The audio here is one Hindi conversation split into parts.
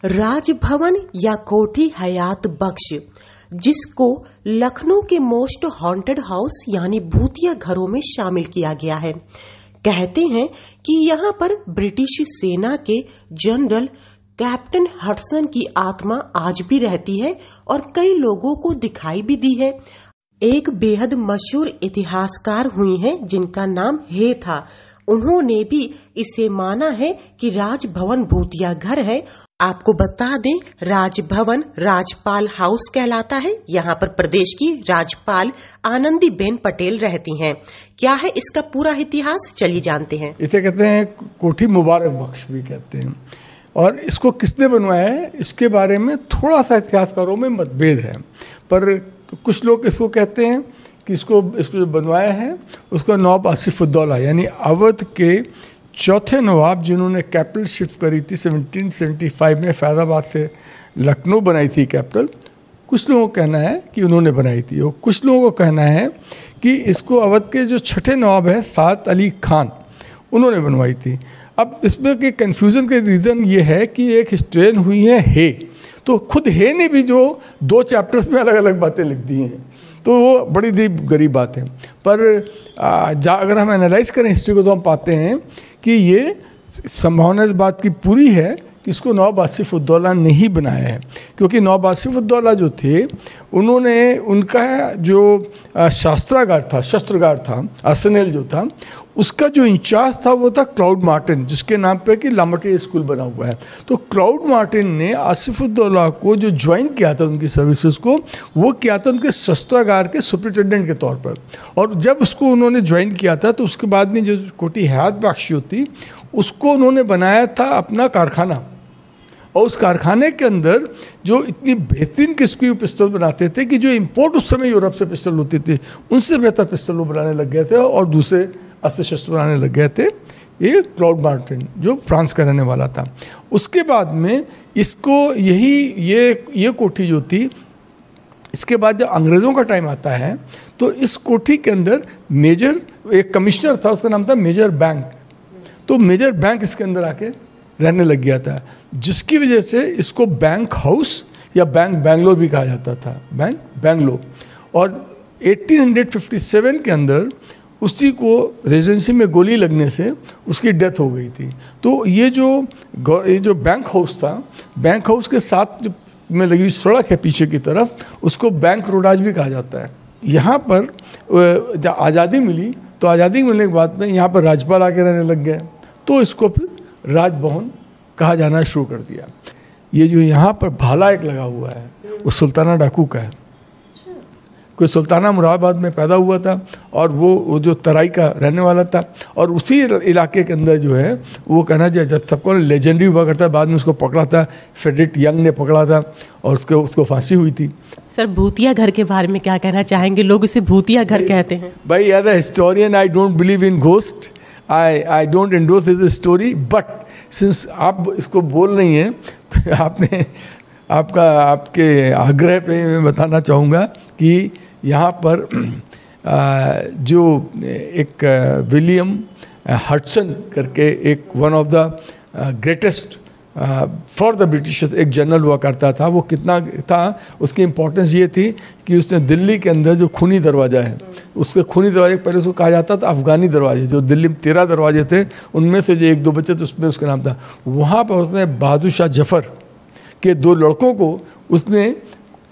राजभवन या कोठी हयात बख्श, जिसको लखनऊ के मोस्ट हॉन्टेड हाउस यानी भूतिया घरों में शामिल किया गया है। कहते हैं कि यहाँ पर ब्रिटिश सेना के जनरल कैप्टन हडसन की आत्मा आज भी रहती है और कई लोगों को दिखाई भी दी है। एक बेहद मशहूर इतिहासकार हुई हैं जिनका नाम हे था। उन्होंने भी इसे माना है कि राजभवन भूतिया घर है। आपको बता दें, राजभवन राजपाल हाउस कहलाता है। यहाँ पर प्रदेश की राज्यपाल आनंदीबेन पटेल रहती हैं। क्या है इसका पूरा इतिहास, चलिए जानते हैं। इसे कहते हैं कोठी मुबारक बख्श भी कहते हैं। और इसको किसने बनवाया है, इसके बारे में थोड़ा सा इतिहासकारों में मतभेद है, पर कुछ लोग इसको कहते हैं कि इसको जो बनवाया है उसको नवाब आसिफुद्दौला यानी अवध के चौथे नवाब, जिन्होंने कैपिटल शिफ्ट करी थी 1775 में, फैजाबाद से लखनऊ बनाई थी कैपिटल। कुछ लोगों का कहना है कि उन्होंने बनाई थी और कुछ लोगों का कहना है कि इसको अवध के जो छठे नवाब है साद अली खान, उन्होंने बनवाई थी। अब इसमें के कन्फ्यूज़न का रीज़न ये है कि एक हिस्ट्रियन हुई है हे, तो खुद हे ने भी जो 2 चैप्टर्स में अलग अलग बातें लिख दी हैं, तो वो बड़ी गरीब बात है। पर अगर हम एनालाइज करें हिस्ट्री को तो हम पाते हैं कि ये संभावना इस बात की पूरी है कि इसको नवाब आसिफुद्दौला ने ही बनाया है, क्योंकि नवाब आसिफुद्दौला जो थे उन्होंने उनका जो शस्त्रागार था आर्सेनल जो था, उसका जो इंचार्ज था वो था क्लाउड मार्टिन, जिसके नाम पे कि लामटे स्कूल बना हुआ है। तो क्लाउड मार्टिन ने आसिफुद्दौला को जो ज्वाइन किया था उनकी सर्विसेज को, वो किया था उनके शस्त्रागार के सुपरिटेंडेंट के तौर पर। और जब उसको उन्होंने ज्वाइन किया था तो उसके बाद में जो कोठी हयात बख्श थी उसको उन्होंने बनाया था अपना कारखाना, और उस कारखाने के अंदर जो इतनी बेहतरीन किस्म की पिस्टल बनाते थे कि जो इंपोर्ट उस समय यूरोप से पिस्टल होती थी उनसे बेहतर पिस्टल वो बनाने लग गए थे और दूसरे अस्त्र शस्त्र बनाने लग गए थे। ये क्लाउड मार्टिन जो फ्रांस का रहने वाला था। उसके बाद में इसको ये कोठी जो थी, इसके बाद जब अंग्रेज़ों का टाइम आता है तो इस कोठी के अंदर एक कमिश्नर था, उसका नाम था मेजर बैंक। तो मेजर बैंक इसके अंदर आके रहने लग गया था, जिसकी वजह से इसको बैंक हाउस या बैंक बैंगलोर भी कहा जाता था, बैंक बैंगलोर। और 1857 के अंदर उसी को रेजेंसी में गोली लगने से उसकी डेथ हो गई थी। तो ये जो बैंक हाउस था, बैंक हाउस के साथ में लगी हुई सड़क है पीछे की तरफ, उसको बैंक रोड आज भी कहा जाता है। यहाँ पर जब आज़ादी मिली तो आज़ादी मिलने के बाद में यहाँ पर राज्यपाल आके रहने लग गए, तो इसको फिर राजभवन कहा जाना शुरू कर दिया। ये जो यहाँ पर भाला एक लगा हुआ है वो सुल्ताना डाकू का है। कोई सुल्ताना मुरादाबाद में पैदा हुआ था और वो जो तराई का रहने वाला था, और उसी इलाके के अंदर जो है वो कहना चाहिए जब सबको लेजेंडरी हुआ करता है, बाद में उसको पकड़ा था फ्रेडरिक यंग ने पकड़ा था और उसको फांसी हुई थी। सर, भूतिया घर के बारे में क्या कहना चाहेंगे? लोग इसे भूतिया घर कहते हैं। भाई as a historian I don't believe in ghost, I don't endorse this story, but since आप इसको बोल रही हैं तो आपके आग्रह पे मैं बताना चाहूँगा कि यहाँ पर जो एक विलियम हडसन करके एक one of the greatest for the Britishers एक जनरल हुआ करता था। वो कितना था, उसकी इम्पोर्टेंस ये थी कि उसने दिल्ली के अंदर जो खूनी दरवाज़ा है, उसके खूनी दरवाजे पहले उसको कहा जाता था अफ़गानी दरवाजे। जो दिल्ली में 13 दरवाजे थे उनमें से जो 1-2 बचे तो उसमें उसका नाम था। वहाँ पर उसने बहादुर शाह जफ़र के 2 लड़कों को उसने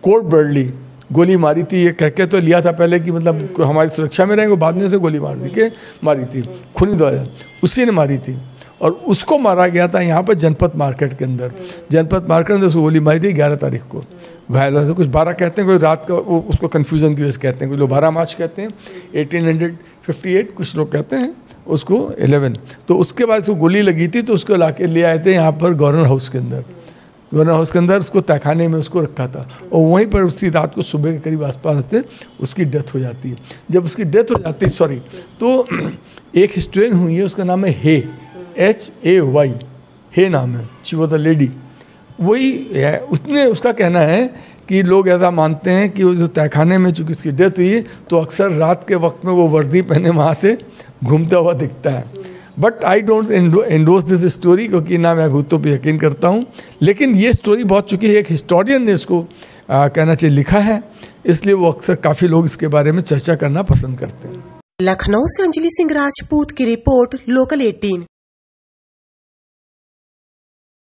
कोल्ड ब्लडली गोली मारी थी। ये कह के तो लिया था पहले कि मतलब हमारी सुरक्षा में रहेंगे, बाद में से गोली मारी थी खूनी दरवाजा उसी ने मारी थी। और उसको मारा गया था यहाँ पर जनपद मार्केट के अंदर। जनपद मार्केट के अंदर उसको गोली मारी थी 11 तारीख को, घायल हुआ था। कुछ 12 कहते हैं, कोई रात का उसको कन्फ्यूज़न की वजह से कहते हैं, कुछ लोग 12 मार्च कहते हैं 1858, कुछ लोग कहते हैं उसको 11। तो उसके बाद उसको गोली लगी थी तो उसको ला के ले आए थे यहाँ पर गवर्नर हाउस के अंदर। गवर्नर हाउस के अंदर उसको तहखाने में उसको रखा था और वहीं पर उसी रात को सुबह के करीब आसपास आते उसकी डेथ हो जाती है। जब उसकी डेथ हो जाती है तो एक हिस्ट्रियन हुई है, उसका नाम है हे, HAY, हे नाम है, शी वॉज अ लेडी। वही है, उसका कहना है कि लोग ऐसा मानते हैं कि वो जो तहखाने में चूँकि उसकी डेथ हुई तो अक्सर रात के वक्त में वो वर्दी पहने वहाँ से घूमता हुआ दिखता है। But I don't endorse this story, क्योंकि ना मैं भूतों पे यकीन करता हूँ, लेकिन ये स्टोरी बहुत, चूँकि एक हिस्टोरियन ने इसको कहना चाहिए लिखा है, इसलिए वो अक्सर काफ़ी लोग इसके बारे में चर्चा करना पसंद करते हैं। लखनऊ से अंजलि सिंह राजपूत की रिपोर्ट, लोकल 18।